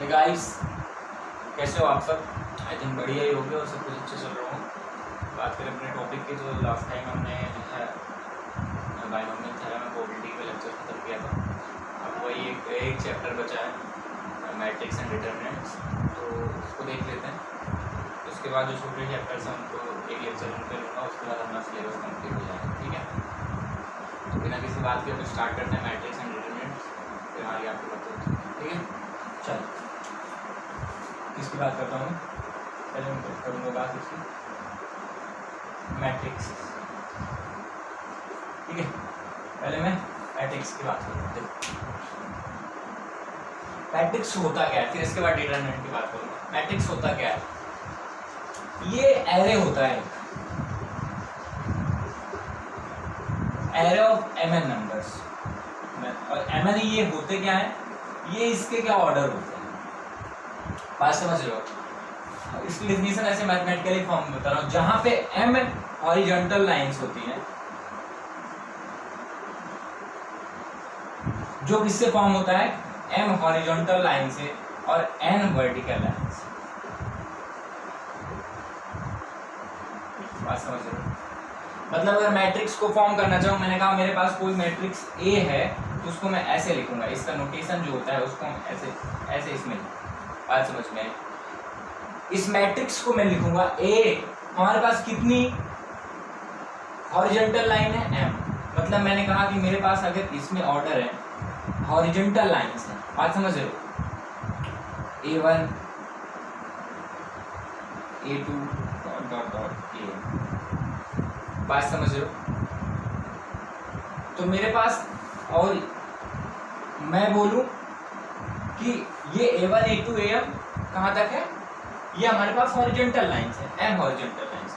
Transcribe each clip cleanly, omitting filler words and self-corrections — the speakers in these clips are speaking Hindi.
गाइस, कैसे हो आप सब? आई थिंक बढ़िया ही होगे और सब कुछ अच्छे चल रहा हूँ। बात करें अपने टॉपिक की, तो लास्ट टाइम हमने जो है बाइनोमियल थ्योरम में प्रोबेबिलिटी का लेक्चर खत्म किया था। अब वही एक चैप्टर बचा है, मैट्रिक्स एंड डिटरमिनेंट्स, तो उसको देख लेते हैं। उसके बाद जो छोटे चैप्टर्स हैं उनको एक लेक्चर उन पर लूँगा, उसके बाद हमारा सिलेबस कम्प्लीट हो जाएगा। ठीक है, तो बिना किसी बात के हम स्टार्ट करते हैं मैट्रिक्स एंड डिटरमिनेंट्स, फिर हमारी आपको बात होती है। ठीक है, चलो किसकी बात करता हूँ? पहले मैं करूँगा बात इसकी मैट्रिक्स। ठीक है, पहले मैं मैट्रिक्स की बात करूँगा। मैट्रिक्स होता क्या है, फिर इसके बाद डिटरमिनेंट की बात करूँगा। मैट्रिक्स होता क्या है? ये एरे होता है, एरे ऑफ mn नंबर्स। और mn ये होते क्या है, ये इसके क्या ऑर्डर होते हैं, बात समझ रहे हो? इसकी डेफिनेशन ऐसे मैथमेटिकली फॉर्म में बता रहा हूँ, जहां पे m हॉरिजॉन्टल लाइंस होती हैं, जो किससे फॉर्म होता है, m हॉरिजॉन्टल लाइन से और n वर्टिकल लाइन से। बात समझ रहे हो? मतलब अगर मैट्रिक्स को फॉर्म करना चाहूँ, मैंने कहा मेरे पास कोई मैट्रिक्स A है, तो उसको मैं ऐसे लिखूंगा। इसका नोटेशन जो होता है उसको हम ऐसे इसमें, बात समझ में आई? इस मैट्रिक्स को मैं लिखूंगा A, हमारे पास कितनी हॉरिजॉन्टल लाइन है, M। मतलब मैंने कहा कि मेरे पास अगर इसमें ऑर्डर है, हॉरिजॉन्टल लाइंस है, बात समझ रहे हो? A1 A2 dot dot A, बात समझ रहे हो? तो मेरे पास, और मैं बोलूं कि ये A1 A2 AM कहाँ तक है, ये हमारे पास हॉरिजॉन्टल लाइंस है, M हॉरिजॉन्टल लाइंस,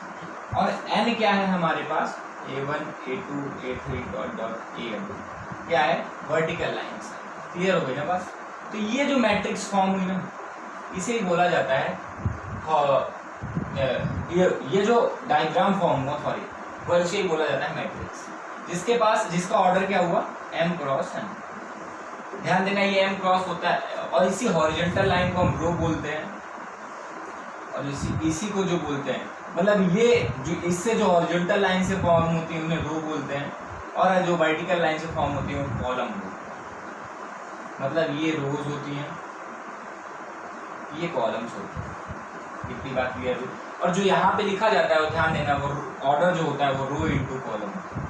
और N क्या है हमारे पास, A1 A2 A3 dot dot AM क्या है, वर्टिकल लाइंस। क्लियर हो गई ना बात? तो ये जो मैट्रिक्स फॉर्म हुई ना, इसे ही बोला जाता है, ये जो डायग्राम फॉर्म हुआ, सॉरी, वो इसे ही बोला जाता है मैट्रिक्स, जिसका ऑर्डर क्या हुआ, M क्रॉस N। ध्यान देना, ये M क्रॉस होता है, और इसी हॉरिजॉन्टल लाइन को हम रो बोलते हैं, और इसी को जो बोलते हैं, मतलब ये जो इससे जो हॉरिजॉन्टल लाइन से फॉर्म होती है उन्हें रो बोलते हैं, और जो वर्टिकल लाइन से फॉर्म होती है उन्हें कॉलम बोलते हैं। मतलब ये रोज होती हैं, ये कॉलम्स होते हैं। इतनी बात क्लियर हुई? और जो यहाँ पे लिखा जाता है, वो ध्यान देना, वो ऑर्डर जो होता है वो रो इनटू कॉलम होता है।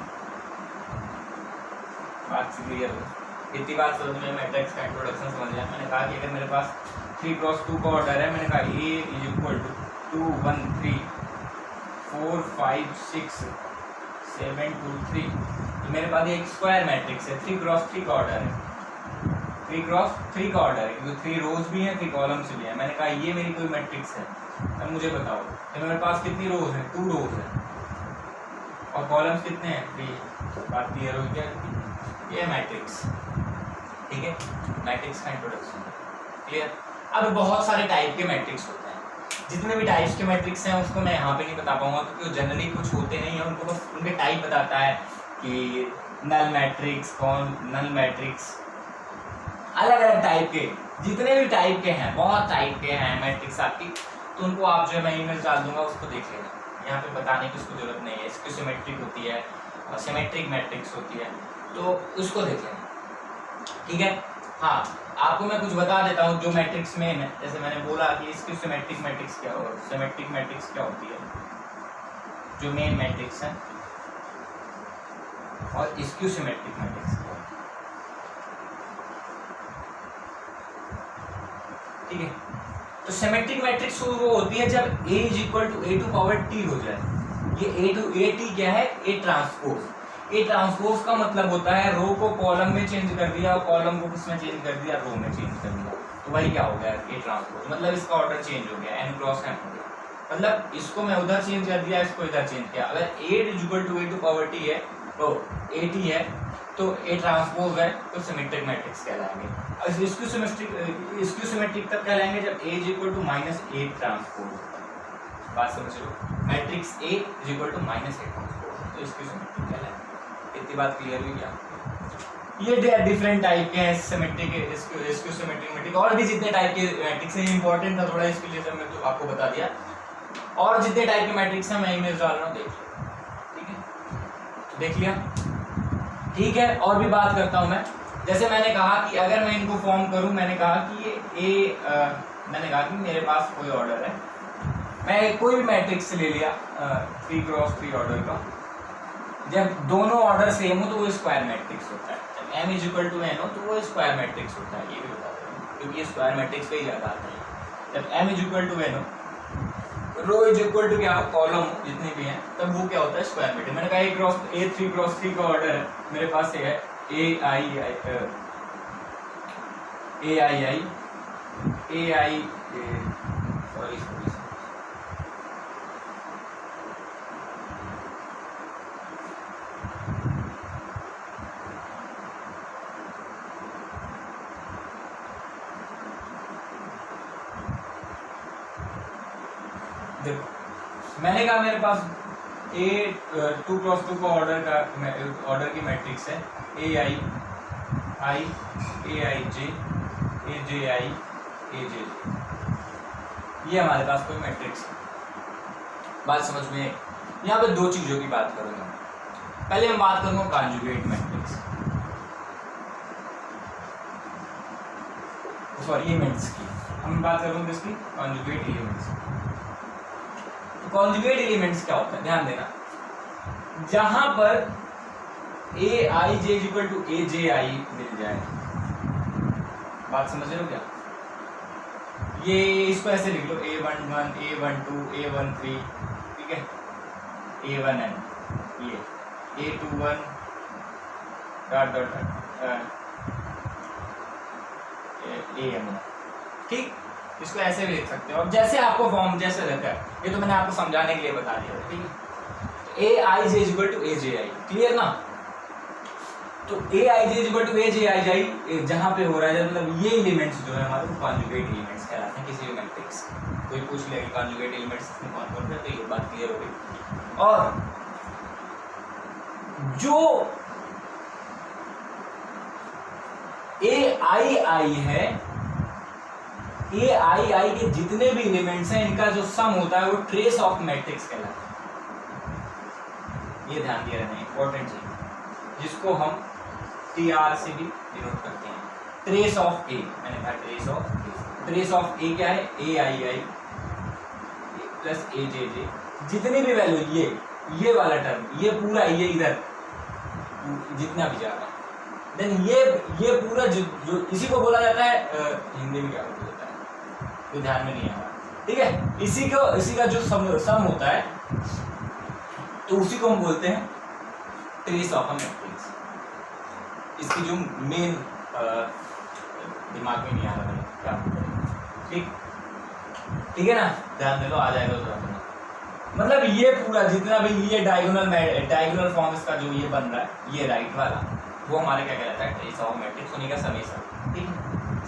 बात क्लियर हो? इतनी बात समझ में, मैट्रिक्स का इंट्रोडक्शन समझ लिया। मैंने कहा कि अगर मेरे पास 3 क्रॉस 2 का ऑर्डर है, मैंने कहा A इज इक्वल टू 2 1 3 4 5 6 7 2 3, तो मेरे पास एक स्क्वायर मैट्रिक्स है, 3 क्रॉस 3 का ऑर्डर है, 3 क्रॉस 3 का ऑर्डर है, क्योंकि 3 रोज भी हैं, 3 कॉलम्स भी हैं। मैंने कहा ये मेरी कोई मैट्रिक्स है। अब मुझे बताओ तो मेरे पास कितनी रोज है, 2 रोज है, और कॉलम्स कितने हैं, 3। बात क्लियर हो गया? ये मैट्रिक्स। ठीक है, मैट्रिक्स का इंट्रोडक्शन क्लियर। अब बहुत सारे टाइप के मैट्रिक्स होते हैं, जितने भी टाइप्स के मैट्रिक्स हैं उसको मैं यहाँ पे नहीं बता पाऊंगा, क्योंकि जनरली कुछ होते नहीं है, उनको बस उनके टाइप बताता है कि नल मैट्रिक्स, कौन नल मैट्रिक्स, अलग अलग टाइप के, जितने भी टाइप के हैं, बहुत टाइप के हैं मैट्रिक्स आपकी, तो उनको आप जो है मैं ईमेल डाल दूंगा, उसको देख लेना। यहाँ पे बताने की उसको जरूरत नहीं है। इसकी सिमेट्रिक होती है और सिमेट्रिक मैट्रिक्स होती है, तो उसको देख लेना। ठीक है, हाँ, आपको मैं कुछ बता देता हूँ जो मैट्रिक्स में है। जैसे मैंने बोला कि इसकी सिमेट्रिक मैट्रिक्स क्या हो, सिमेट्रिक मैट्रिक्स क्या होती है, जो मेन मैट्रिक्स है, और इसकी सिमेट्रिक मैट्रिक्स क्या होती है। ठीक है, तो सिमेट्रिक मैट्रिक्स वो होती है जब A is equal to A to power T हो जाए। ये A क्या है, A ट्रांसपोज। A ट्रांसपोज का मतलब होता है रो को कॉलम में चेंज कर दिया, और कॉलम को किसमें चेंज कर दिया, रो में चेंज कर दिया, तो वही क्या हो गया, A ट्रांसपोज। मतलब इसका ऑर्डर चेंज हो गया, N क्रॉस M हो गया। मतलब इसको मैं उधर चेंज कर दिया, इसको इधर चेंज किया। अगर A is equal to A to power T है, तो AT है, तो A ट्रांसपोज है, तो सिमेट्रिक मैट्रिक्स कहलाएंगे। इसकी सिमेट्रिक तब कहलाएंगे जब A is equal to -A transpose. बात समझ लो, matrix A is equal to -A transpose, तो इसकी सिमेट्रिक कहलाएंगे। इतनी बात क्लियर हुई क्या? ये डिफरेंट टाइप के हैं, सिमेट्रिक, इसको सिमेट्रिक, और भी जितने टाइप के मैट्रिक्स हैं, इंपॉर्टेंट था थोड़ा इसके लिए मैं तो आपको बता दिया। और जितने टाइप के मैट्रिक्स हैं मैं इमेज डाल रहा हूँ, देख लिया, ठीक है। और भी बात करता हूँ मैं, जैसे मैंने कहा कि अगर मैं इनको फॉर्म करूँ, मैंने कहा कि ये मैंने कहा कि मेरे पास कोई ऑर्डर है, मैं कोई भी मैट्रिक्स ले लिया 3x3 ऑर्डर का, जब दोनों ऑर्डर सेम हो तो वो स्क्वायर मैट्रिक्स होता है। जब m = n हो तो वो स्क्वायर मैट्रिक्स होता है, ये भी बता रहा हूँ क्योंकि ये स्क्वायर मैट्रिक्स पे ही ज़्यादा आता है। जब m = n हो, रो = क्या हो, कॉलम हो, जितने भी हैं, तब वो क्या होता है, स्क्वायर मैट्रिक्स। मैंने कहा A3x3 का ऑर्डर है, मेरे पास ये है देखो मैंने कहा मेरे पास 2x2 का ऑर्डर की मैट्रिक्स है AI AIJ AJI AJJ, ये हमारे पास कोई मैट्रिक्स है। बात समझ में? यहाँ पे दो चीजों की बात करूंगा। पहले हम बात करूंगा कॉन्जुगेट मैट्रिक्स, सॉरी एलिमेंट्स की, हम बात करूंगे इसकी कॉन्जुगेट एलिमेंट्स। कॉन्जुगेट एलिमेंट्स क्या होता है, ध्यान देना, जहां पर AIJ = AJI मिल जाए, बात समझ रहे हो क्या? ये इसको ऐसे लिख लो A11 A12 A13, ठीक है, A1n, ये A21 ... AM, ठीक, इसको ऐसे भी लिख सकते हो। अब जैसे आपको फॉर्म जैसे रहता है, ये तो मैंने आपको समझाने के लिए बता दिया, ठीक है। AIJ = AJI, क्लियर ना? तो AIJ = AJI जहां पे हो रहा है, मतलब ये एलिमेंट्स जो है हमारे कॉन्जुगेट एलिमेंट्स कहलाते हैं किसी भी मैट्रिक्स। कोई पूछ लेगा कॉन्जुगेट एलिमेंट्स इसमें कौन कौन है, तो ये बात क्लियर हो गई। और जो AII है, AII के जितने भी एलिमेंट्स हैं, इनका जो सम होता है वो ट्रेस ऑफ मैट्रिक्स कहलाता है। ये ध्यान दिया रहना इंपॉर्टेंट चीज, जिसको हम TR से भी डिनोट करते हैं, ट्रेस ऑफ A। मैंने कहा ट्रेस ऑफ A क्या है, AII प्लस AJJ, जितनी भी वैल्यू, ये वाला टर्म, ये पूरा, ये इधर जितना भी जा रहा है, देन ये पूरा जो इसी को बोला जाता है, हिंदी में क्या बोला जाता है तो ध्यान में नहीं आ रहा, ठीक है। इसी का जो सम होता है, तो उसी को हम बोलते हैं ट्रेस ऑफ अ मैट्रिक्स। इसकी जो मेन दिमाग में नहीं आ रहा है क्या, ठीक है ना, ध्यान दे लो, आ जाएगा तो। मतलब ये पूरा जितना भी ये डायगोनल फॉर्म इसका जो ये बन रहा है, ये राइट वाला, वो हमारे क्या कहलाता है, ट्रेस ऑफ मैट्रिक्स, उन्हीं का समेशन, ठीक है।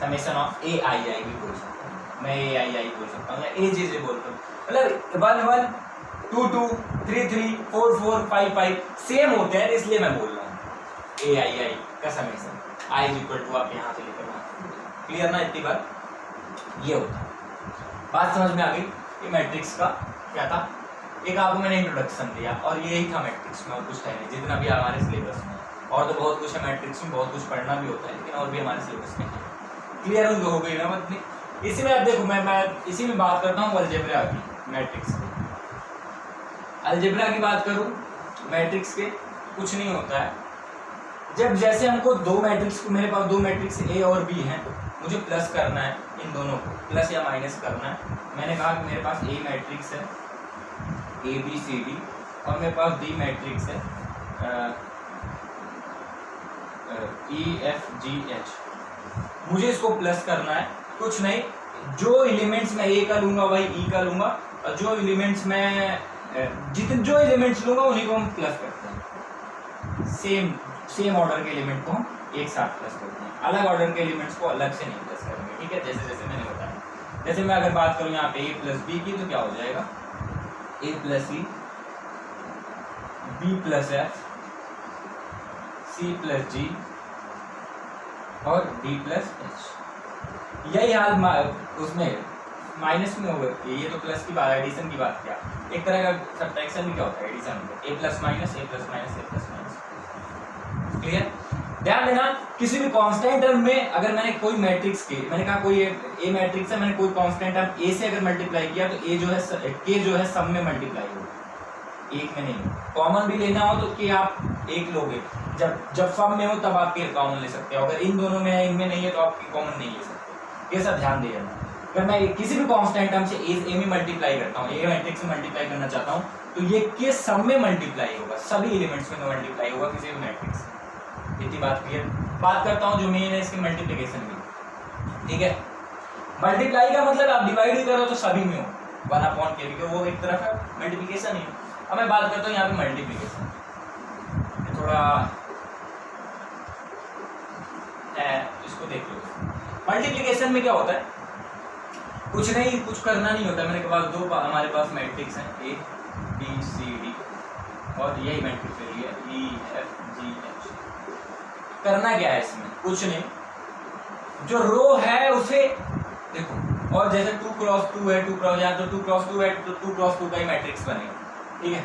समेशन ऑफ AII भी बोल सकता हूँ मैं, AII बोल सकता हूँ या AJJ बोलता हूँ। मतलब 1 1 2 2 3 3 4 4 5 5 सेम होते हैं, इसलिए मैं बोल रहा हूँ AII का समेशन I = आप यहाँ से लेकर वहाँ, क्लियर ना? इतनी बात ये होता है। बात समझ में आ गई? ये मैट्रिक्स का क्या था, एक आपको मैंने इंट्रोडक्शन दिया, और यही था मैट्रिक्स में, और कुछ है नहीं, जितना भी हमारे सिलेबस में। और तो बहुत कुछ है मैट्रिक्स में, बहुत कुछ पढ़ना भी होता है, लेकिन और भी हमारे सिलेबस में है। क्लियर हो गई ना बात? इसी में अब देखो मैं इसी में बात करता हूँ अलजेब्रा की, मैट्रिक्स की। अलजेब्रा की बात करूँ मैट्रिक्स के, कुछ नहीं होता है। जब जैसे हमको दो मैट्रिक्स, मेरे पास दो मैट्रिक्स A और B हैं, मुझे प्लस करना है, इन दोनों को प्लस या माइनस करना है। मैंने कहा कि मेरे पास A मैट्रिक्स है ABCD, और मेरे पास B मैट्रिक्स है EFGH। मुझे इसको प्लस करना है, कुछ नहीं, जो एलिमेंट्स मैं A का लूँगा वही E का लूँगा, और जो एलिमेंट्स मैं जो एलिमेंट्स लूँगा उन्हीं को हम प्लस करते हैं। सेम ऑर्डर के एलिमेंट को हम एक साथ प्लस करते हैं, अलग ऑर्डर के एलिमेंट्स को अलग से नहीं प्लस करेंगे, ठीक है। जैसे जैसे मैंने बताया, जैसे मैं अगर बात करूँ यहाँ पे A + B की, तो क्या हो जाएगा A + E B + F C + G और d प्लस एच। यही हाल उसमें माइनस में होगा, ये तो प्लस की बात, एडिशन की बात किया। एक तरह का सब्ट्रैक्शन भी क्या होता है एडिशन में, ए प्लस माइनस ए प्लस माइनस ए प्लस माइनस। क्लियर? ध्यान देना किसी भी कांस्टेंट टर्म में अगर मैंने कोई मैट्रिक्स के, मैंने कहा कोई ए मैट्रिक्स है, मैंने कोई कांस्टेंट टर्म ए से अगर मल्टीप्लाई किया तो ए जो है के जो है सब में मल्टीप्लाई होगा, एक में नहीं। कॉमन भी लेना हो तो के आप एक लोगे, जब सब में हो तब आप के कॉमन ले सकते हो, अगर इन दोनों में है इनमें नहीं है तो आप कॉमन नहीं ले सकते। ये सब ध्यान दे देना। अगर मैं किसी भी कांस्टेंट टर्म से ए में मल्टीप्लाई करता हूँ, ए मैट्रिक्स में मल्टीप्लाई करना चाहता हूँ तो ये के सब में मल्टीप्लाई होगा, सभी एलिमेंट्स में मल्टीप्लाई होगा किसी भी मैट्रिक्स से। इतनी बात क्लियर? बात करता हूँ जो मेन है इसकी मल्टीप्लिकेशन की। ठीक है, मल्टीप्लाई का मतलब आप डिवाइड ही करो तो सभी में हो, 1/k, क्योंकि वो एक तरह का मल्टीप्लिकेशन ही। अब मैं बात करता हूँ यहाँ पे मल्टीप्लिकेशन, थोड़ा इसको देख लो। मल्टीप्लिकेशन में क्या होता है, कुछ नहीं, कुछ करना नहीं होता। मेरे पास हमारे पास मैट्रिक्स हैं ए बी सी डी, और यही मैट्रिक्स है ई एफ जी एच। करना क्या है इसमें, कुछ नहीं, जो रो है उसे देखो, और जैसे 2x2 है, 2 क्रॉस, यहाँ तो 2x2 है तो 2x2 का ही मैट्रिक्स बनेगा। ठीक है,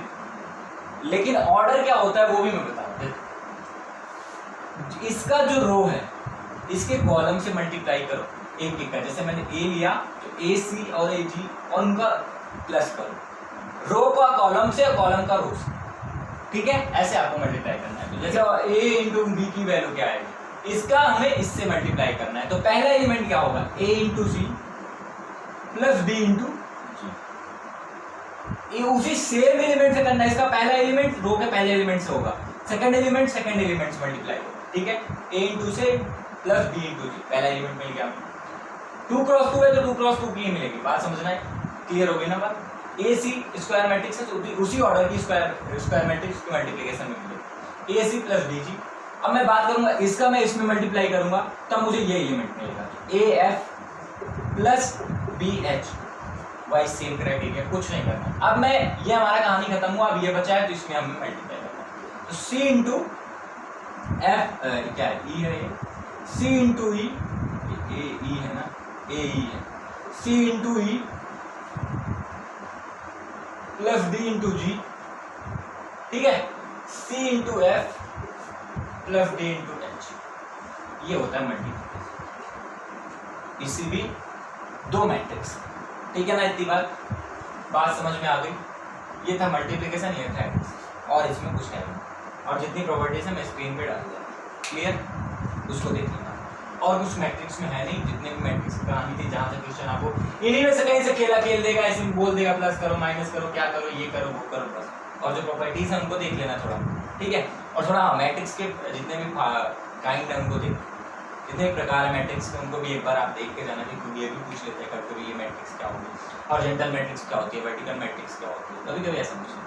लेकिन ऑर्डर क्या होता है वो भी मैं बता दूं। इसका जो रो है इसके कॉलम से मल्टीप्लाई करो एक एक का, जैसे मैंने ए लिया तो ए सी और ए जी और उनका प्लस करो, रो का कॉलम से, कॉलम का रो से। ठीक है, ऐसे आपको मल्टीप्लाई करना है। जैसे a इंटू बी की वैल्यू क्या है, इसका हमें इससे मल्टीप्लाई करना है, तो पहला एलिमेंट क्या होगा, a into c plus b into g. उसी सेम एलिमेंट से करना है, इसका पहला एलिमेंट रो के पहले एलिमेंट से होगा, सेकंड एलिमेंट सेकंड एलिमेंट से मल्टीप्लाई होगा। ठीक है, a इंटू से प्लस b इंटू जी, पहला एलिमेंट मिल गया। 2x2 है तो 2x2 की मिलेगी, बात समझना है? क्लियर हो गई ना बात? ए सी स्क्वायर मैट्रिक्स है तो उसी ऑर्डर की स्क्वायर मैट्रिक्स की मल्टीप्लिकेशन में मिलेगी, ए सी प्लस बी जी। अब मैं बात करूंगा इसका, मैं इसमें मल्टीप्लाई करूंगा तब मुझे ये एलिमेंट मिलेगा, A F plus B H, Y same criteria, कुछ नहीं करना। अब मैं ये हमारा कहानी खत्म हुआ, अब ये बचा है तो इसमें हमें मल्टीप्लाई करना है, तो सी इंटू एफ क्या है, ई है ये, सी इंटू ई, ए ई है ना, ए ई है, c into e plus d into g. ठीक है, c into f plus d into h, ये होता है मल्टीप्लिकेशन, इसी भी दो मैट्रिक्स। ठीक है ना, इतनी बात समझ में आ गई? ये था मल्टीप्लिकेशन, ये था एडिशन, और इसमें कुछ है नहीं, और जितनी प्रॉपर्टीज है मैं स्क्रीन पे डाल दिया। क्लियर? उसको देख लेना, और कुछ मैट्रिक्स में है नहीं, जितने भी मैट्रिक्स की कहानी थी, जहाँ से क्वेश्चन आपको इन्हीं में से कहीं से खेला खेल देगा, ऐसे बोल देगा प्लस करो माइनस करो क्या करो ये करो वो करो बस, और जो प्रॉपर्टीज है उनको देख लेना थोड़ा। ठीक है, और थोड़ा मैट्रिक्स के जितने भी काइंड है उनको देख, जितने प्रकार है मैट्रिक्स के उनको भी एक बार आप देख के जाना, कि खुद ये भी पूछ लेते हैं कभी कभी ये मैट्रिक्स क्या होगी, हॉरिजॉन्टल मैट्रिक्स क्या होती है, वर्टिकल मैट्रिक्स क्या होती है, कभी कभी ऐसा पूछना।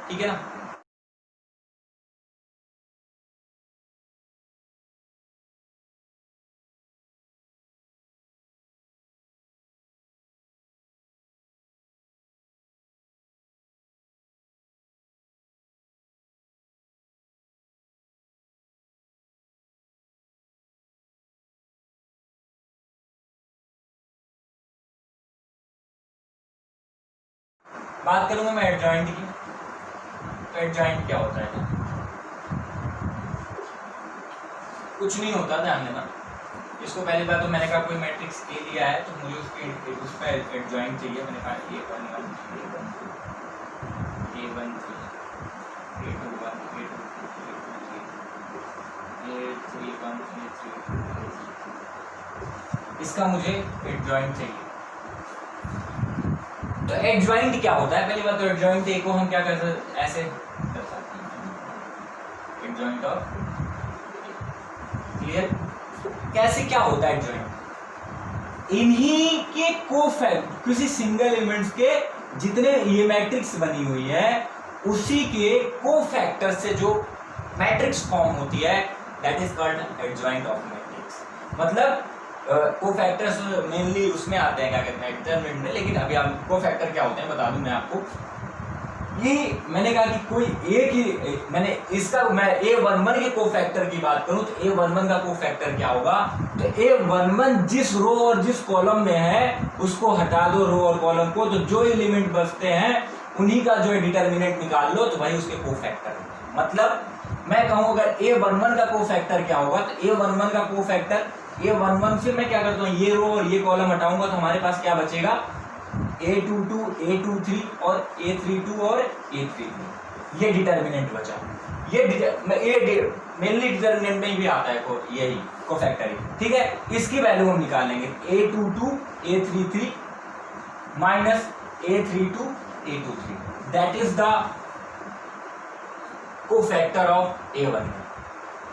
ठीक है ना? बात करूंगा मैं एडजॉइंट की, तो एडजॉइंट क्या होता है? कुछ नहीं होता, ध्यान देना। इसको पहली बात तो मैंने कहा कोई मैट्रिक्स ए लिया है तो मुझे उस पर एडजॉइंट चाहिए। मैंने कहा A11 A12 A21 A31 A32, इसका मुझे एडजॉइंट चाहिए। तो एडजॉइंट क्या होता है? पहली बात तो एडजॉइंट ए को हम क्या कर सकते, ऐसे कर सकते हैं, एडजॉइंट ऑफ। क्लियर? कैसे क्या होता है एडजॉइंट? इन्हीं के कोफैक्ट, किसी सिंगल एलिमेंट्स के जितने ये मैट्रिक्स बनी हुई है उसी के कोफैक्टर से जो मैट्रिक्स फॉर्म होती है, that is called adjoint of matrix. मतलब कोफैक्टर्स मेनली उसमें आते हैं, क्या कहते हैं, डिटरमिनेंट में, लेकिन अभी आप कोफैक्टर क्या होते हैं बता दूं मैं आपको। ये मैंने कहा कि कोई एक ही, मैंने इसका मैं A11 के कोफैक्टर की बात करूं तो A11 का कोफैक्टर क्या होगा, तो A11 जिस रो और जिस कॉलम में है उसको हटा दो रो और कॉलम को, तो जो एलिमेंट बचते हैं उन्हीं का जो है डिटर्मिनेंट निकाल लो, तो भाई उसके कोफैक्टर। मतलब मैं कहूं अगर A11 का कोफैक्टर क्या होगा, तो A11 का कोफैक्टर, A11 से मैं क्या करता हूं, ये रो और ये कॉलम हटाऊंगा तो हमारे पास क्या बचेगा, A22, A23 और A32 और A33, ये डिटर्मिनेंट बचा। ये मेनली डिटर्मिनेंट में भी आता है यही कोफैक्टर, ठीक है। इसकी वैल्यू हम निकालेंगे A22, A33 minus A32, A23, that is the cofactor of A11।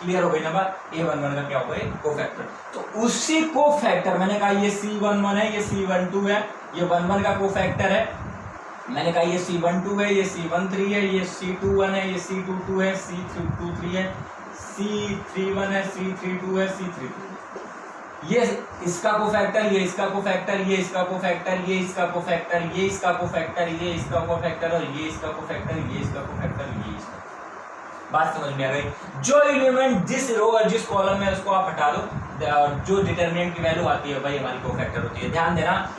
Clear हो गई ना बात, A11 का क्या होगा कोफैक्टर। तो उसी कोफैक्टर, मैंने कहा ये C11 है, ये C12 है, ये 11 का कोफैक्टर है, मैंने कहा ये C12 है, ये C13 है, ये C21 है, ये C22 है, C23 है, C31 है, C32 है, C32, ये इसका कोफैक्टर, ये इसका कोफैक्टर, ये इसका कोफैक्टर, ये इसका कोफैक्टर, ये इसका कोफैक्टर, ये इसका कोफैक्टर और ये इसका कोफैक्टर, ये इसका कोफैक्टर, ये इसका। बात समझ में आ गई। जो एलिमेंट जिस रो और जिस कॉलम में उसको आप हटा दो, जो डिटरमिनेंट की वैल्यू आती है भाई हमारी कोफैक्टर होती है। ध्यान देना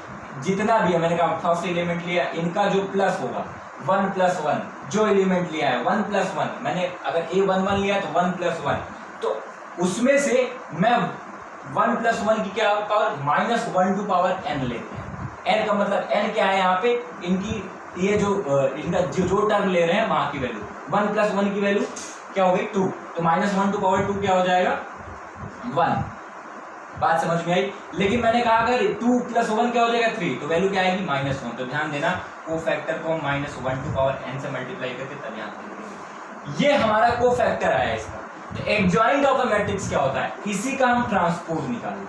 जितना भी है, मैंने कहा फर्स्ट एलिमेंट लिया, इनका जो प्लस होगा 1 + 1, जो एलिमेंट लिया है 1 + 1, मैंने अगर A11 लिया तो 1 + 1, तो उसमें से मैं 1 + 1 की क्या पावर -1 टू पावर n लेते हैं। n का मतलब n क्या है यहाँ पे, इनकी ये जो इनका जो टर्म ले रहे हैं वहां की वैल्यू, 1 + 1 की वैल्यू क्या हो गई 2, तो -1 टू पावर 2 क्या हो जाएगा 1। बात समझ में आई। लेकिन मैंने कहा अगर 2 + 1 क्या हो जाएगा 3, तो वैल्यू क्या आएगी -1। तो ध्यान देना कोफैक्टर को -1 टू पावर n से मल्टीप्लाई करके तब यहाँ पे ये हमारा कोफैक्टर आया इसका। तो एडजॉइंट ऑफ अ मैट्रिक्स क्या होता है, इसी का हम ट्रांसपोज निकालेंगे।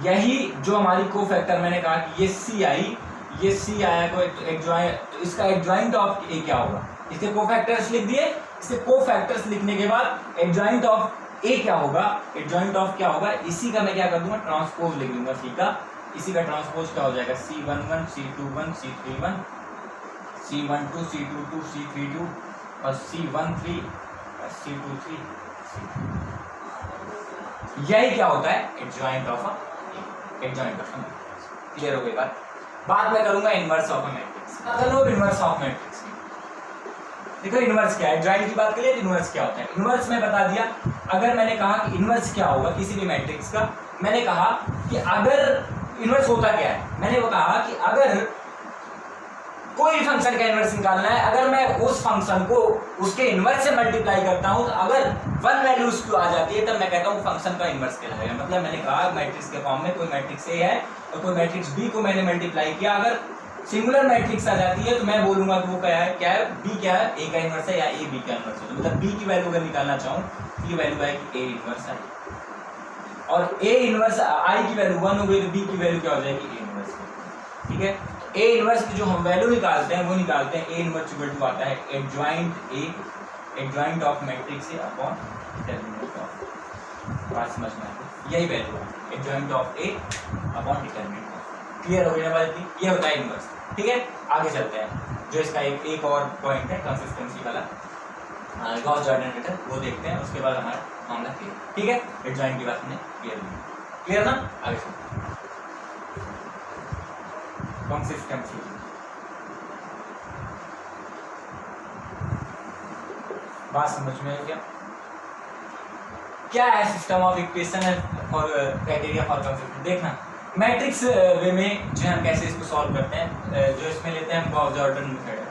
यही जो हमारी कोफैक्टर, मैंने कहा कि ये C आई, ये C आया को एडजॉइंट, तो इसका एडजॉइंट ऑफ A क्या होगा, इसके कोफैक्टर्स लिख दिए। इसके कोफैक्टर्स लिखने के बाद एडजॉइंट ऑफ A क्या होगा, एडजॉइंट ऑफ क्या होगा, इसी का मैं क्या कर दूंगा ट्रांसपोज लिख दूंगा C का। इसी का ट्रांसपोज क्या हो जाएगा C11, C21, C31, C12, C22, C32 और C13, C23, यही क्या होता है adjoint of a adjoint of a matrix. Clear हो गई बात। बात मैं करूंगा इनवर्स ऑफ अ मैट्रिक्स। अगर इनवर्स ऑफ मैट्रिक्स, देखो इनवर्स क्या है, एडजॉइंट की बात करिए, इनवर्स क्या होता है। इनवर्स में बता दिया। अगर मैंने कहा कि इनवर्स क्या होगा किसी भी मैट्रिक्स का, मैंने कहा कि अगर इनवर्स होता क्या है, मैंने वो कहा कि अगर कोई फंक्शन का इनवर्स निकालना है, अगर मैं उस फंक्शन को उसके इनवर्स से मल्टीप्लाई करता हूं, तो अगर 1 वैल्यू उसकी आ जाती है तब मैं कहता हूं फंक्शन का इनवर्स कहलाएगा। मतलब मैंने कहा मैट्रिक्स के फॉर्म में कोई मैट्रिक्स ए है और कोई मैट्रिक्स बी को मैंने मल्टीप्लाई किया, अगर सिंगुलर मैट्रिक्स आ जाती है तो मैं बोलूंगा कि वो क्या है बी क्या है, ए का इनवर्स है या ए बी का इनवर्स है। मतलब बी की वैल्यू अगर निकालना चाहूँ तो ये वैल्यू आएगी ए इनवर्स आई, और ए इनवर्स आई की वैल्यू 1 हो गई तो बी की वैल्यू क्या हो जाएगी ए इनवर्स। ठीक है, ए इनवर्स की जो हम वैल्यू निकालते हैं वो निकालते हैं ए इनवर्स इक्वल टू आता है adjoint A, adjoint of matrix A upon determinant of. बात समझ में आई, यही वैल्यू है adjoint of A upon determinant of. Clear हो गई ना बात इतनी, ये होता है इनवर्स। ठीक है, आगे चलते हैं। जो इसका एक और पॉइंट है कंसिस्टेंसी वाला, गॉस जॉर्डन रिलेशन, वो देखते हैं, उसके बाद हमारा मामला क्लियर। ठीक है, एडजॉइंट की बात हमने क्लियर ना, आगे चलते हैं। कंसिस्टेंसी, बात समझ में आई क्या है सिस्टम ऑफ इक्वेशन है फॉर क्राइटेरिया फॉर कंसिस्टेंसी। देखना मैट्रिक्स वे में जो हम कैसे इसको सॉल्व करते हैं, जो इसमें लेते हैं हम गॉस जॉर्डन मेथड है,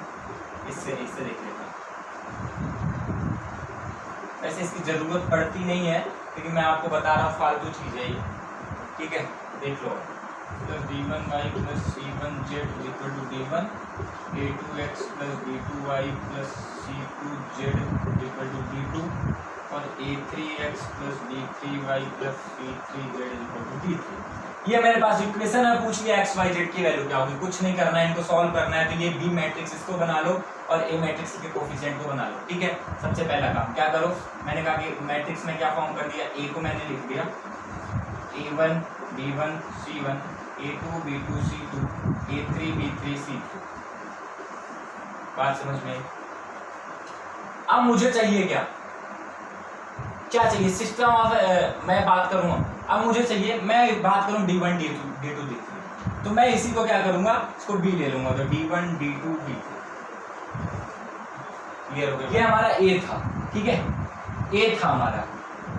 इससे देख लेते हैं। वैसे इसकी जरूरत पड़ती नहीं है लेकिन मैं आपको बता रहा हूँ, फालतू चीज़ है ये। ठीक है, देख लो, d1y + c1z = d1, a2x + b2y + c2z = d2 और a3x + b3y + c3z = d3। ये मेरे पास इक्वेशन है, पूछ लिया एक्स वाई जेड की वैल्यू क्या होगी, कुछ नहीं करना है, इनको सॉल्व करना है। तो ये बी मैट्रिक्स इसको बना लो और ए मैट्रिक्स के कोफिशिएंट को बना लो। ठीक है, सबसे पहला काम क्या करो, मैंने कहा कि मैट्रिक्स में क्या फॉर्म कर दिया, ए को मैंने लिख दिया a1 b1 c1, a2 b2 c2, a3 b3 c3। बात समझ में? अब मुझे चाहिए क्या चाहिए सिस्टम ऑफ, मैं बात करूंगा अब मुझे चाहिए, मैं बात करूं D1 D2 D3, तो मैं इसी को क्या करूंगा, इसको B ले लूंगा, तो D1 D2 D3 क्लियर हो गया? ये हमारा A था, ठीक है, A था हमारा,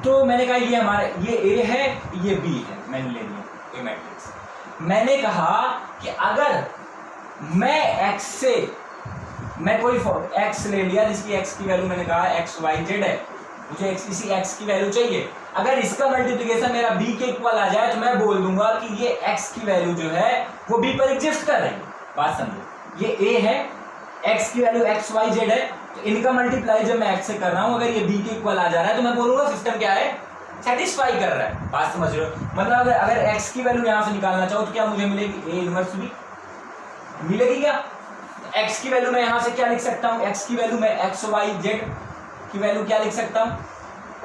तो मैंने कहा ये हमारा ये A है, ये B है, मैंने ले लिया ये मैट्रिक्स। मैंने कहा कि अगर मैं x से मैं कोई x ले लिया जिसकी x की वैल्यू मैंने कहा x y z है, मुझे इसी x की वैल्यू चाहिए, अगर इसका मल्टीप्लिकेशन मेरा b के इक्वल आ जाए तो मैं बोल दूंगा कि ये x की वैल्यू जो है वो b पर एग्जिस्ट कर रही है। बात समझो, ये a है, x की वैल्यू x y z है, तो इनका मल्टीप्लाई जब मैं x से कर रहा हूं अगर ये b के इक्वल आ जा रहा है तो मैं बोलूंगा सिस्टम क्या है, सेटिस्फाई कर रहा है। बात समझ रहे हो? मतलब अगर x की वैल्यू यहां से निकालना चाहो तो क्या मुझे मिलेगी, a इनवर्स b मिलेगी क्या? x की वैल्यू मैं यहां से क्या लिख सकता हूं, x की वैल्यू मैं x y z की वैल्यू क्या लिख सकता हूं,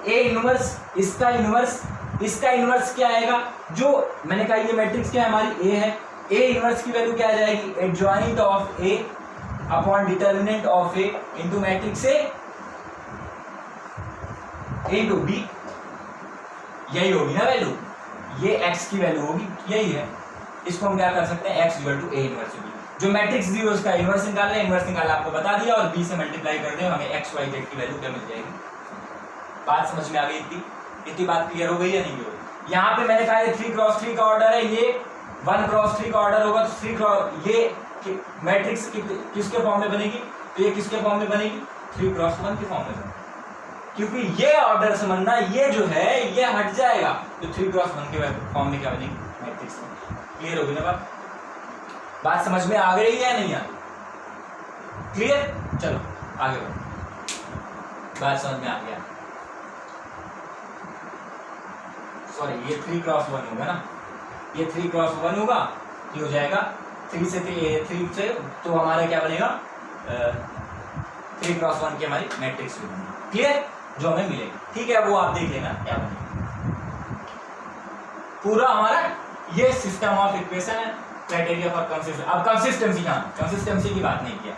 a इनवर्स, इसका इनवर्स क्या आएगा, जो मैंने कहा ये मैट्रिक्स क्या है हमारी a है, a इनवर्स की वैल्यू क्या आ जाएगी, adjoint of a upon determinant of a into matrix a into b, यही होगी ना वैल्यू, ये x की वैल्यू होगी, यही है। इसको हम क्या कर सकते हैं, x equal to a inverse b, जो मैट्रिक्स दी उसका इनवर्स निकालना है, इनवर्स निकालना आपको बता दिया और b से मल्टीप्लाई कर दें, हमें x y z की वैल्यू क्या मिल जाएगी। बात समझ में आ गई? इतनी बात क्लियर हो गई या नहीं हो? यहाँ पे मैंने कहा ये 3x3 का ऑर्डर है, ये 1x3 का ऑर्डर होगा, तो 3x ये मैट्रिक्स किसके फॉर्म में बनेगी, तो ये किसके फॉर्म में बनेगी, 3x1 के फॉर्म में बनेगी, क्योंकि ये ऑर्डर समझना, ये जो है ये हट जाएगा, तो 3x1 के फॉर्म में क्या बनेगी, मैट्रिक्स। क्लियर हो गई ना बात समझ में आ गई या नहीं आ गई? क्लियर? चलो आगे बढ़ो, बात समझ में आ गया। सॉरी, ये 3x1 होगा ना, ये 3x1 होगा, ये हो जाएगा 3 से तो हमारा क्या बनेगा, 3x1 की हमारी मैट्रिक्स बनेगी। क्लियर? जो हमें मिलेगी, ठीक है, वो आप देख लेना क्या बनेगा। पूरा हमारा ये सिस्टम ऑफ इक्वेशन है, क्राइटेरिया फॉर कंसिस्टेंसी। अब कंसिस्टेंसी कहाँ, कंसिस्टेंसी की बात नहीं किया,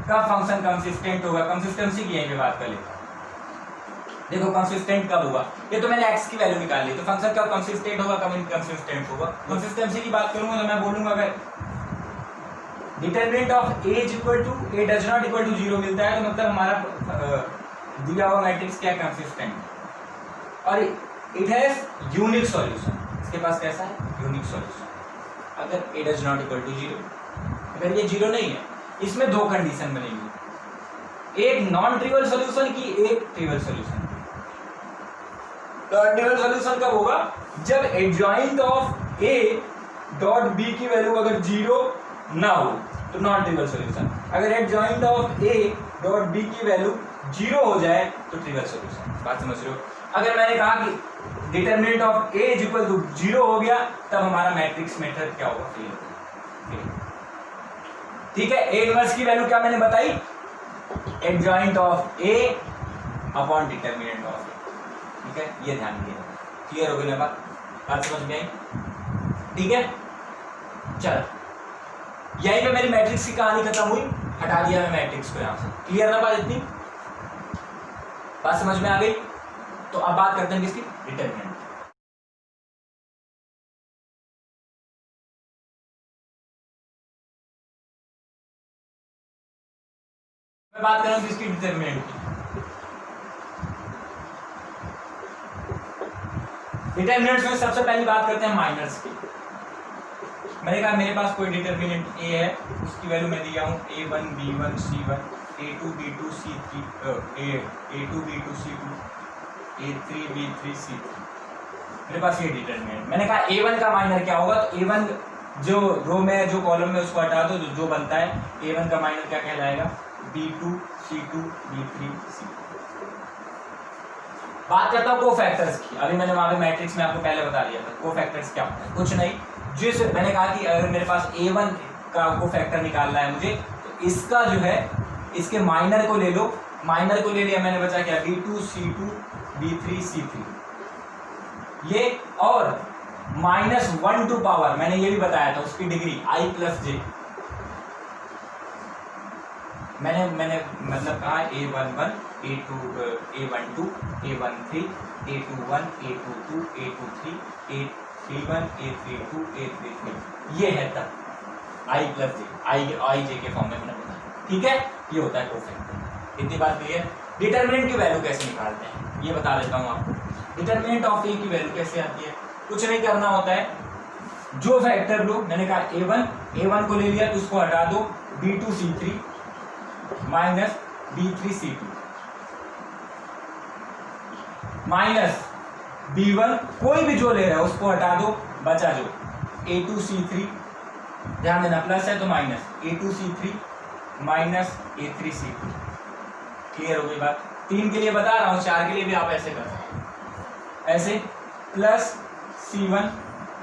कब फंक्शन कंसिस्टेंट होगा, कंसिस्टेंसी की यहीं पे बात कर लेते हैं। देखो कंसिस्टेंट कब होगा, ये तो मैंने x की वैल्यू निकाल ली, तो फंक्शन कब कंसिस्टेंट होगा, कब इनकंसिस्टेंट होगा। कंसिस्टेंसी की बात करूंगा तो मैं बोलूंगा अगर determinant of a equal to a does not equal to 0 मिलता है तो मतलब हमारा दिया हुआ मैट्रिक्स क्या कंसिस्टेंट, और इट हैज यूनिक सॉल्यूशन, इसके पास कैसा है, यूनिक सॉल्यूशन। अगर a does not equal to 0, अगर ये 0 नहीं है, इसमें दो कंडीशन बनेगी, एक नॉन ट्रिवियल सॉल्यूशन की, एक trivial solution. Non trivial solution कब होगा, जब adjoint of a dot b की वैल्यू अगर 0 ना हो तो नॉन ट्रिवियल सॉल्यूशन, अगर adjoint of a dot b की वैल्यू 0 हो जाए तो ट्रिवियल सॉल्यूशन। बात समझ रहे हो? अगर मैंने कहा कि determinant of a equal to 0 हो गया तब हमारा मैट्रिक्स मेथड क्या होगा, फेल होगा। ठीक है, a इनवर्स की वैल्यू क्या मैंने बताई, adjoint of a upon determinant of a। ठीक है, ये ध्यान दिया। क्लियर हो गई ना बात समझ में आई? ठीक है, चलो यहीं पे मेरी मैट्रिक्स की कहानी खत्म हुई, हटा दिया मैं मैट्रिक्स को यहां से। क्लियर ना बात, इतनी बात समझ में आ गई? तो अब बात करते हैं किसकी, डिटरमिनेंट। मैं बात कर रहा हूं किसकी, डिटरमिनेंट की। डिटरमिनेंट्स में सबसे पहली बात करते हैं माइनर्स की। मैंने कहा मेरे पास कोई डिटरमिनेंट a है, उसकी वैल्यू मैं दिया हूं a1 b1 c1 a2 b2 c3 a2 b2 c2 a3 b3 c3। मेरे पास ये डिटरमिनेंट, मैंने कहा a1 का माइनर क्या होगा, तो a1 जो रो में जो कॉलम में उसको हटा दो, जो बनता है a1 का माइनर क्या कहलाएगा, b2 c2 b3 c। बात करता हूँ कोफैक्टर्स की। अभी मैंने वहां पे मैट्रिक्स में आपको पहले बता दिया था कोफैक्टर्स क्या होता है, कुछ नहीं, जिस मैंने कहा कि अगर मेरे पास a1 का कोफैक्टर निकालना है मुझे, तो इसका जो है इसके माइनर को ले लो, माइनर को ले लिया मैंने, बचा क्या, b2 c2 b3 c3 ये, और -1 टू पावर मैंने ये भी बताया था उसकी डिग्री i प्लस j, मैंने मतलब कहा A11 A12 A13 A21 A22 A23 A31 A32 A33 ये है तब I प्लस जे आई जे के फॉर्म में मैंने बताया, ठीक है। ये होता है कोफैक्टर। इतनी बात क्लियर। डिटरमिनेंट की वैल्यू कैसे निकालते हैं ये बता देता हूँ आपको। डिटरमिनेंट ऑफ ए की वैल्यू कैसे आती है, कुछ नहीं करना होता है, जो फैक्टर लो मैंने कहा A1 को ले लिया तो उसको हटा दो, B2C3 minus B3C2 minus B1 कोई भी जो ले रहा है उसको हटा दो, बचा जो A2C3, ध्यान देना प्लस है तो minus A2C3 minus A3C2। Clear हो गई बात। 3 के लिए बता रहा हूँ, 4 के लिए भी आप ऐसे कर सकते हैं, ऐसे प्लस C1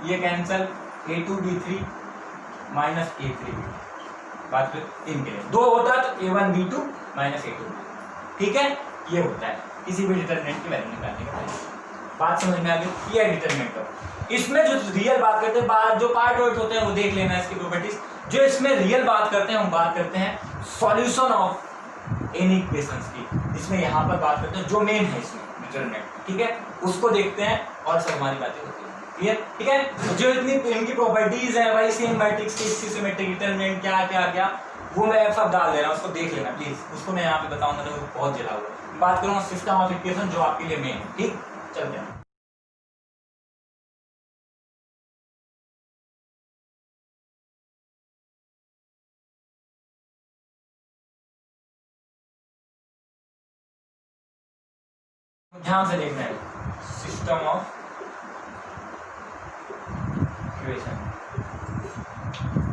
ये कैंसल A2B3 माइनस A3B। बात फिर 3 के लिए 2 होता तो A1B2 माइनस A2, ठीक है। ये होता है किसी भी डिटरमिनेंट की वैल्यू निकालने का। बात समझ में आ गई, ये है डिटरमिनेंट का। इसमें जो रियल बात करते हैं, जो पार्ट वर्ड होते हैं वो देख लेना इसकी प्रॉपर्टीज। जो इसमें रियल बात करते हैं हम बात करते हैं सॉल्यूशन ऑफ एनी इक्वेशंस की, जिसमें यहाँ पर बात करते हैं जो मेन है इसमें डिटरमिनेंट, ठीक है, उसको देखते हैं और सब हमारी बातें होती हैं, क्लियर, ठीक है। जो इतनी इनकी प्रॉपर्टीज है भाई, सेम मैट्रिक्स की सिस्टमैटिक डिटरमिनेंट क्या क्या क्या, वो मैं सब डाल दे रहा हूँ, उसको देख लेना प्लीज। उसको मैं यहाँ पे बताऊंगा, तो बहुत जला हुआ। बात करूँगा सिस्टम ऑफ इक्वेशन जो आपके लिए मेन है, ठीक। चलते हैं। ध्यान से देखना है, सिस्टम ऑफ इक्वेशन।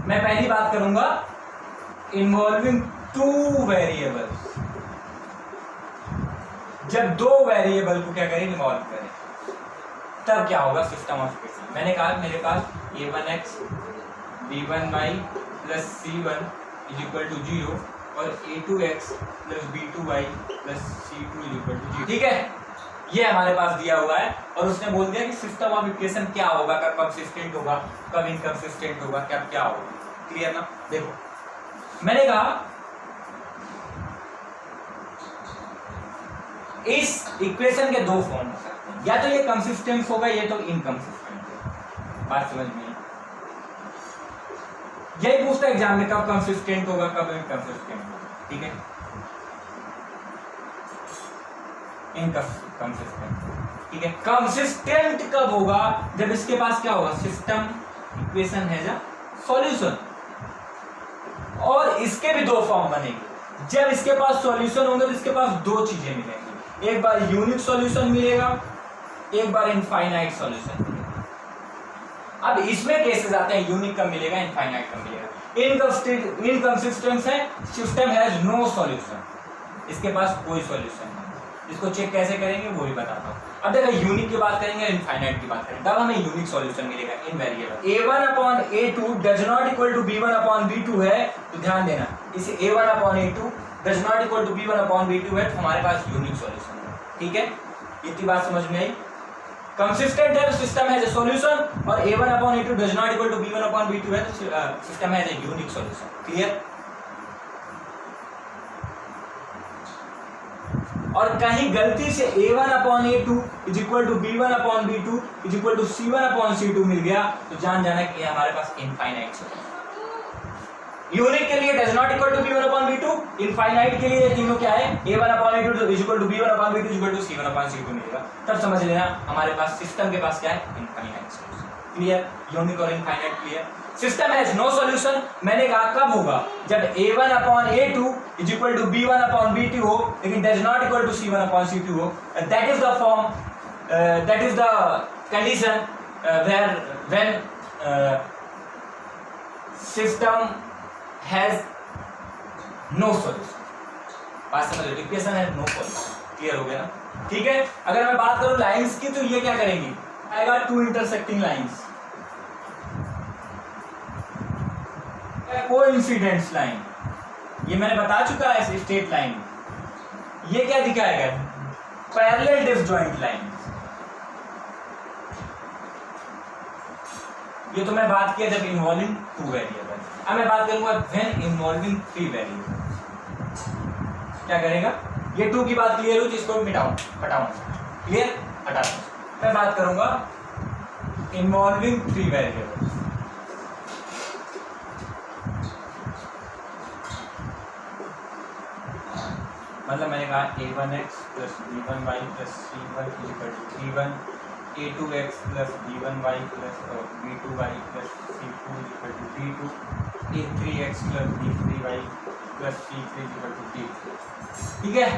मैं पहली बात करूंगा इन्वॉल्विंग 2 वेरिएबल्स। जब 2 वेरिएबल को क्या करें, इन्वॉल्व करें, तब क्या होगा सिस्टम ऑफ इक्वेशन। मैंने कहा मेरे पास a1x b1y plus c1 is equal to 0 और a2x plus b2y plus c2 is equal to 0, ठीक है। ये हमारे पास दिया हुआ है और उसने बोल दिया कि सिस्टम ऑफ इक्वेशन क्या होगा, कब कंसिस्टेंट होगा, कब इनकंसिस्टेंट होगा, क्या होगा। क्लियर ना। देखो मैंने कहा इस इक्वेशन के 2 फॉर्म हो सकते हैं, या तो ये कंसिस्टेंट होगा या तो इनकंसिस्टेंट होगा। बात समझ में, यही पूछता है एग्जाम में, कब कंसिस्टेंट होगा, कब इनकंसिस्टेंट होगा, ठीक है। इनकंसिस्टेंट, ठीक है। कंसिस्टेंट कब होगा, जब इसके पास क्या होगा, सिस्टम इक्वेशन है जा सॉल्यूशन, और इसके भी 2 फॉर्म बनेंगे। जब इसके पास सॉल्यूशन होंगे तो इसके पास 2 चीजें मिलेंगी, एक बार यूनिक सॉल्यूशन मिलेगा, एक बार इनफाइनाइट सॉल्यूशन मिलेगा। अब इसमें केसेस आते हैं यूनिक कब मिलेगा, इनफाइनाइट कब मिलेगा। इनकंसिस्टेंट है, सिस्टम हैज नो सॉल्यूशन, इसके पास कोई सॉल्यूशन नहीं। इसको चेक कैसे करेंगे वो भी बताता हूँ। अब देखो यूनिक की बात करेंगे, इनफाइनाइट की बात करेंगे, तब हमें यूनिक सॉल्यूशन मिलेगा in variable. a1/a2 does not equal to b1/b2 है, तो ध्यान देना इसे a1/a2 does not equal to b1/b2 है, तो हमारे पास यूनिक सॉल्यूशन है, ठीक है। इतनी बात समझ में आई। कंसिस्टेंट है तो सिस्टम हैज अ सॉल्यूशन, और a1/a2 does not equal to b1/b2 है तो system has a unique solution, clear. और कहीं गलती से a1/a2 is equal to b1/b2 is equal to c1/c2 मिल गया, तो जान जाना कि हमारे पास इनफाइनाइट सॉल्यूशन। यूनिक के लिए does not equal to b1/b2, infinite के लिए ये तीनों क्या है, a1/a2 is equal to b1/b2 is equal to c1/c2 मिलेगा। तब समझ लेना हमारे पास सिस्टम के पास क्या है, इनफाइनाइट सॉल्यूशन, क्लियर। यूनिक और infinite clear. System has no solution, मैंने कहा कब होगा, जब a1/a2 is equal to b1/b2 हो, लेकिन does not equal to c1/c2 हो। That is the form, that is the condition where when system has no solution. बात समझ लो, equation has no solution, clear हो गया ना, ठीक है। अगर मैं बात करूं लाइंस की, तो ये क्या करेंगी, आएगा 2 इंटरसेक्टिंग लाइंस, कोइंसिडेंस लाइन, ये मैंने बता चुका है, स्ट्रेट लाइन। ये क्या दिखाएगा, पैरेलल डिसजॉइंट लाइन। ये तो मैं बात किया जब इन्वॉल्विंग 2 वेरिएबल। अब मैं बात करूंगा व्हेन इन्वॉल्विंग 3 वेरिएबल। क्या करेगा, ये 2 की बात क्लियर हुई, जिसको मिटाओ हटाओ, क्लियर, हटा दो। मैं बात करूंगा इन्वॉल्विंग 3 वेरिएबल्स। मतलब मैंने कहा a1x plus b1y plus c1 equal to 3 a2x plus b1y plus b2y plus c2 equal to 3 a3x plus b3y plus c3 equal to 3। ठीक है,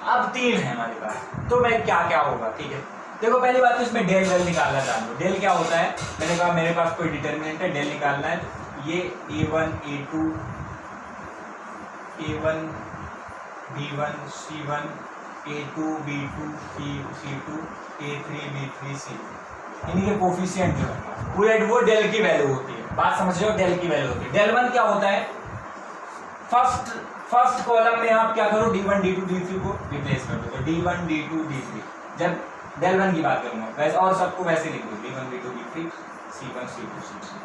अब 3 है हमारे पास, तो मैं क्या क्या होगा, ठीक है। देखो पहली बात तो इसमें डेल वेल निकालना जान लो। डेल क्या होता है, मैंने कहा मेरे पास कोई डिटर्मिनेंट है, डेल निकालना है। ये a1 a2 a1 b1 c1 a2 b2 c2 a3 b3 c, इन्हीं के कोफिशिएंट जो है पूरे वो डेल की वैल्यू होती है। बात समझ रहे हो, डेल की वैल्यू होती है। डेल वन क्या होता है, फर्स्ट कॉलम में आप क्या करो, d1 d2 d3 को रिप्लेस कर दो, तो d1 d2 d3। जब डेल वन की बात करूंगा वैसे, और सबको वैसे लिख दो, d1 d2 d3 c1 c2 c3।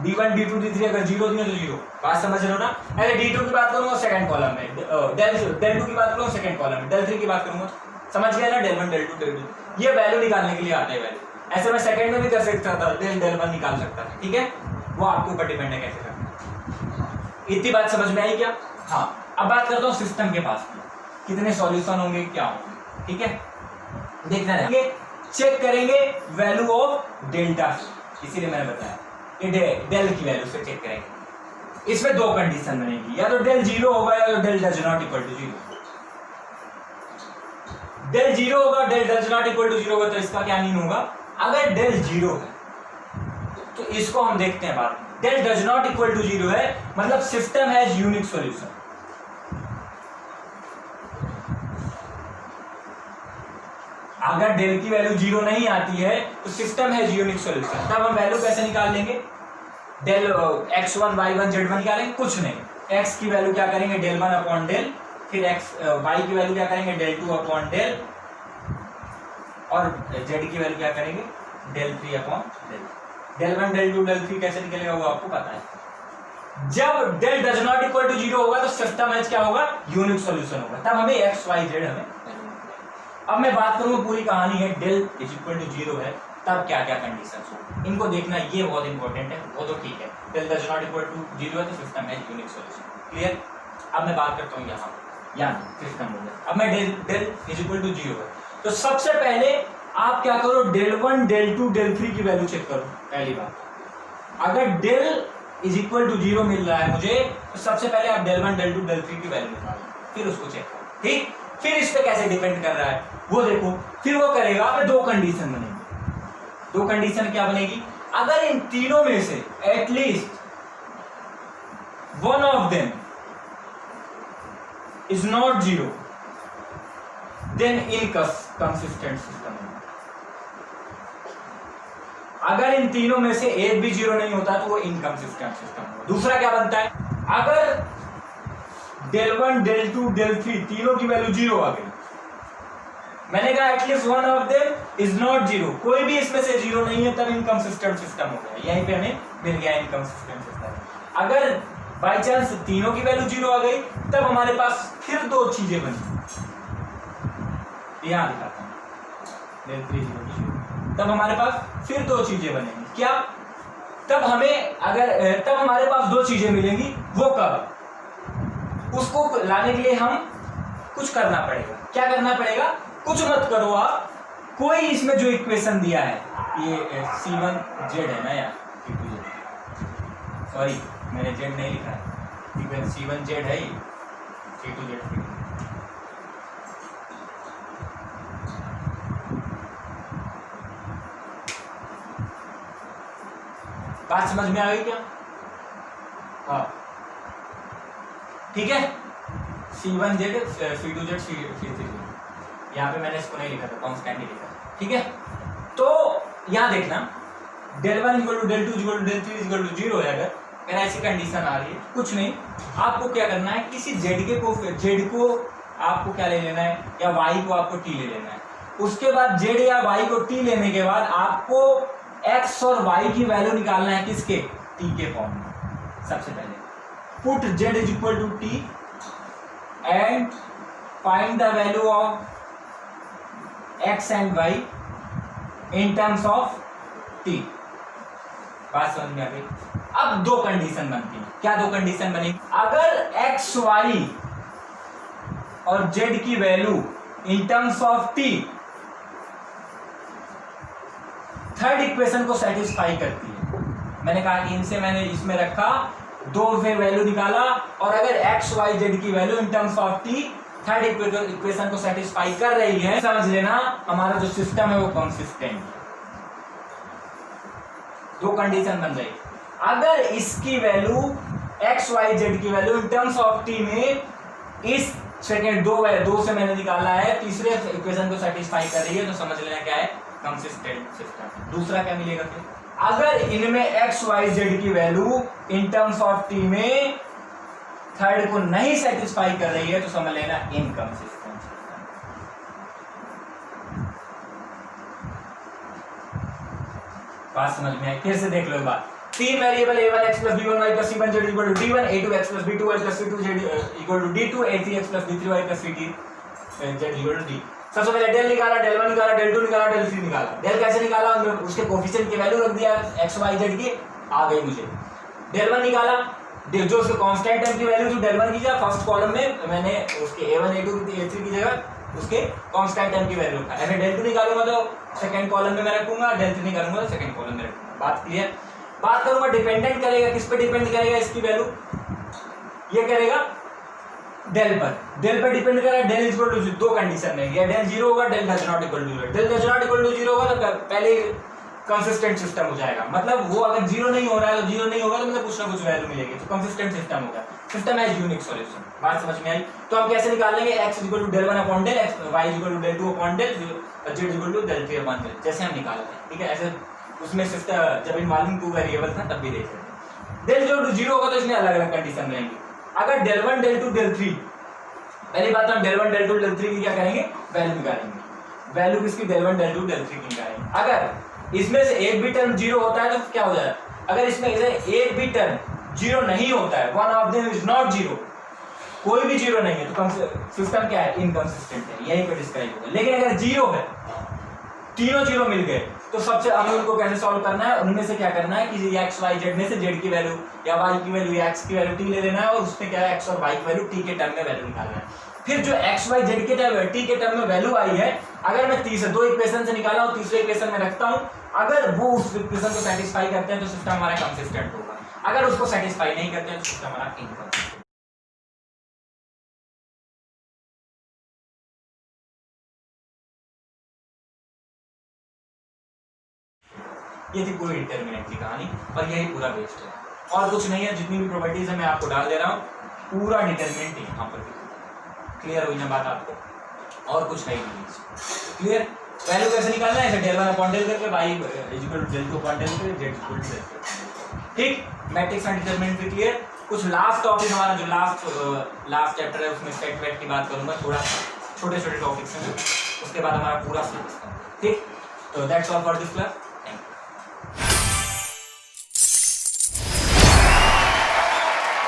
d1 d2 d3 अगर 0 दिया तो 0, बात समझ रहे हो ना। अगर d2 की बात करूंगा सेकंड कॉलम में, डेल 2 की बात करूंगा सेकंड कॉलम में, डेल 3 की बात करूंगा, समझ गया ना, डेल 1 डेल 2 डेल 2, ये वैल्यू निकालने के लिए आता है वैल्यू। ऐसे मैं सेकंड में भी कर सकता था, डेल 1 निकाल सकता था, ठीक है, वो आपके ऊपर डिपेंड है कैसे करना। इतनी बात समझ में आई क्या? हाँ, अब बात करता हूँ सिस्टम के पास कितने सॉल्यूशन होंगे, क्या होंगे, ठीक है, देखना है, चेक करेंगे वैल्यू ऑफ डेल्टा, इसीलिए मैंने बताया ये डेल की वैल्यू से चेक करेंगे। इसमें 2 कंडीशन बनेगी, या तो डेल 0 होगा या तो del does not equal to 0। Del 0 होगा, del does not equal to 0 होगा, तो इसका क्या मीन होगा, अगर डेल 0 है तो इसको हम देखते हैं बाद में। Del does not equal to 0 है मतलब सिस्टम हैज यूनिक सॉल्यूशन। अगर डेल की वैल्यू 0 नहीं आती है तो सिस्टम हैज यूनिक सॉल्यूशन। तब हम वैल्यू कैसे निकालेंगे, डेल x1 y1 z1 निकालेंगे, कुछ नहीं, x की वैल्यू क्या करेंगे, डेल 1 अपॉन डेल, फिर y की वैल्यू क्या करेंगे, डेल 2 अपॉन डेल, और z की वैल्यू क्या करेंगे, del 3 upon del. Del 1 del 2 del 3 कैसे निकलेगा वो आपको पता है। जब del does not equal to 0 होगा तो सिस्टम हैज क्या होगा, यूनिक सॉल्यूशन होगा, तब हमें x y z हमें। अब मैं बात करूंगा, पूरी कहानी है डेल इज इक्वल टू 0 है तब क्या क्या कंडीशंस हो, इनको देखना, ये बहुत इंपॉर्टेंट है। वो तो ठीक है, del does not equal to 0 है तो सिस्टम है यूनिक सॉल्यूशन, क्लियर। अब मैं बात करता हूँ यहाँ सिस्टम हो गया। अब मैं डेल इज इक्वल टू 0 है तो सबसे पहले आप क्या करो, डेल 1 डेल 2 डेल 3 की वैल्यू चेक करो। पहली बात, अगर डेल इज इक्वल टू 0 मिल रहा है मुझे तो सबसे पहले आप डेल 1 डेल 2 डेल 3 की वैल्यू निकालो, फिर उसको चेक करो, ठीक। फिर इस पे कैसे डिपेंड कर रहा है वो देखो, फिर वो करेगा, फिर 2 कंडीशन बनेगी। 2 कंडीशन क्या बनेगी, अगर इन तीनों में से at least one of them is not 0 then inconsistent system. अगर इन तीनों में से एक भी 0 नहीं होता तो वो इनकंसिस्टेंट सिस्टम होगा। दूसरा क्या बनता है, अगर डेल 1 डेल 2 डेल 3 तीनों की वैल्यू 0 आ गई, मैंने कहा at least one of them is not 0, कोई भी इसमें से 0 नहीं है, तब इनकंसिस्टेंट सिस्टम हो गया। यहीं पे हमें मिल गया इनकंसिस्टेंट सिस्टम। अगर बाई चांस तीनों की वैल्यू 0 आ गई तब हमारे पास फिर 2 चीजें बनी, यहां दिखाता हूं, डेल 3 0, तब हमारे पास फिर 2 चीजें बनेंगी। क्या, तब हमारे पास 2 चीजें मिलेंगी। वो कब, उसको लाने के लिए हम कुछ करना पड़ेगा। क्या करना पड़ेगा, कुछ मत करो आप, कोई इसमें जो इक्वेशन दिया है ये C1Z है ना यार, सॉरी मैंने Z नहीं लिखा है, C1Z है ये, C2Z। बात समझ में आ गई क्या? हाँ ठीक है, C1Z C2Z C3Z, यहाँ पे मैंने इसको नहीं लिखा था, कांस्टेंट ही लिखा, ठीक है। तो यहाँ देखना, del 1 equal to del 2 equal to del 3 equal to 0 है। अगर मेरा ऐसी कंडीशन आ रही है, कुछ नहीं, आपको क्या करना है, किसी z को आपको क्या ले लेना है, या y को आपको t ले लेना है। उसके बाद z या y को t लेने के बाद आपको x और y की वैल्यू निकालना है, किसके, t के फॉर्म में। सबसे पहले put z is equal to t and find the value of x and y in terms of t। बात समझ में आ गई। अब दो कंडीशन बनती है। क्या दो कंडीशन बनेगी? अगर x y और z की value in terms of t third equation को सेटिस्फाई करती है। मैंने कहा कि इनसे मैंने इसमें रखा, दो वैल्यू निकाला, और अगर x y z की value in terms of t third equation को सेटिस्फाई कर रही है, समझ लेना हमारा जो सिस्टम है वो कंसिस्टेंट है। दो कंडीशन बन रही। अगर इसकी वैल्यू x y z की value in terms of t में इस सेकेंड दो से मैंने निकाला है, तीसरे इक्वेशन को सेटिस्फाई कर रही है, तो समझ लेना क्या है, कंसिस्टेंट सिस्टम। दूसरा क्या मिलेगा फिर? अगर इनमें x y z की value in terms of t में थर्ड को नहीं सेटिस्फाई कर रही है, तो समझ लेना इनकंसिस्टेंट सिस्टम। बात समझ में आई? फिर से देख लो एक बात। तीन variable a1 x + b1 y + c1 z = d1, a2 x + b2 y + c2 z = d2, a3 x + b3 y + c3 z = d। सबसे पहले डेल निकाला, डेल 1 निकाला, डेल 2 निकाला, डेल 3 निकाला। डेल कैसे निकाला? उसके कोफिशिएंट की वैल्यू रख दिया x y z की, आ गई मुझे। डेल 1 निकाला, जो उसके कांस्टेंट टर्म की वैल्यू जो डेल 1 की जगह फर्स्ट कॉलम में मैंने उसके a1 a2 a3 की जगह उसके कांस्टेंट टर्म की वैल्यू रखा। ऐसे डेल 2 निकालूंगा तो सेकंड कॉलम में मैं रखूंगा, डेल 3 निकालूंगा तो सेकंड कॉलम में रखूंगा। बात क्लियर? बात करूंगा डिपेंडेंट करेगा, किस पे डिपेंड करेगा इसकी वैल्यू? ये करेगा डेल पर। डेल पर डिपेंड करेगा, डेल इक्वल टू दो कंडीशन में, या डेल 0 होगा, del does not equal to 0। Del does not equal to 0 होगा तो पहले कंसिस्टेंट सिस्टम हो जाएगा। मतलब वो अगर 0 नहीं हो रहा है तो 0 नहीं होगा तो मतलब कुछ ना कुछ वैल्यू मिलेगी, तो कंसिस्टेंट सिस्टम होगा। System has unique solution. बात समझ में आई? तो हम कैसे निकाल लेंगे? x = del 1 upon del, y = del 2 upon del, z = del 3 upon del, जैसे हम निकालते हैं। ठीक है, ऐसे उसमें सिस्टम जब इन मालूम 2 वेरिएबल था तब भी देख सकते हैं। डेल 0 होगा तो इसमें अलग अलग कंडीशन रहेंगी। अगर डेल 1 डेल 2 डेल 3, पहली बात हम डेल 1 डेल 2 डेल 3 की क्या करेंगे? वैल्यू निकालेंगे। वैल्यू किसकी? डेल 1 डेल 2 डेल 3 की निकालेंगे। अगर इसमें से एक भी टर्म 0 होता है तो क्या हो जाएगा? अगर इसमें से एक भी टर्म 0 नहीं होता है, one of them is not 0, कोई भी 0 नहीं है, तो सिस्टम क्या है? इनकंसिस्टेंट है। यहीं पे डिस्क्राइब होगा। लेकिन अगर 0 है, तीनों 0 मिल गए, तो सबसे हमें उनको कैसे सॉल्व करना है? उनमें से क्या करना है कि x y z में से z की वैल्यू या y की वैल्यू या x की वैल्यू t ले लेना है, और उसमें क्या है x और y की वैल्यू t के टर्म में वैल्यू निकालना है। फिर जो x y z के टर्म t के टर्म में वैल्यू आई है, अगर मैं दो इक्वेशन से निकाला हूं, तीसरे इक्वेशन में रखता हूं, अगर वो उस इक्वेशन को सेटिस्फाई करते हैं तो सिस्टम हमारा कंसिस्टेंट होगा। अगर उसको सेटिस्फाई नहीं करते हैं तो सिस्टम हमारा इनकंसिस्टेंट। ये थी पूरी डिटरमिनेंट की कहानी, और यही पूरा बेस्ड है, और कुछ नहीं है। जितनी भी प्रॉपर्टीज है मैं आपको डाल दे रहा हूँ, पूरा डिटरमिनेंट यहाँ पर। क्लियर हुई ना बात आपको? और कुछ है नहीं। क्लियर? वैल्यू कैसे निकालना है? डेल 1 अपॉन डेल करके, y = डेल 2 अपॉन डेल करके, z = डेल 3। ठीक, मैट्रिक्स एंड डिटरमिनेंट भी क्लियर। कुछ लास्ट टॉपिक हमारा जो लास्ट चैप्टर है उसमें सेट वेट की बात करूंगा, थोड़ा छोटे छोटे टॉपिक्स हैं, उसके बाद हमारा पूरा सिलेबस। ठीक, तो that's all for this class.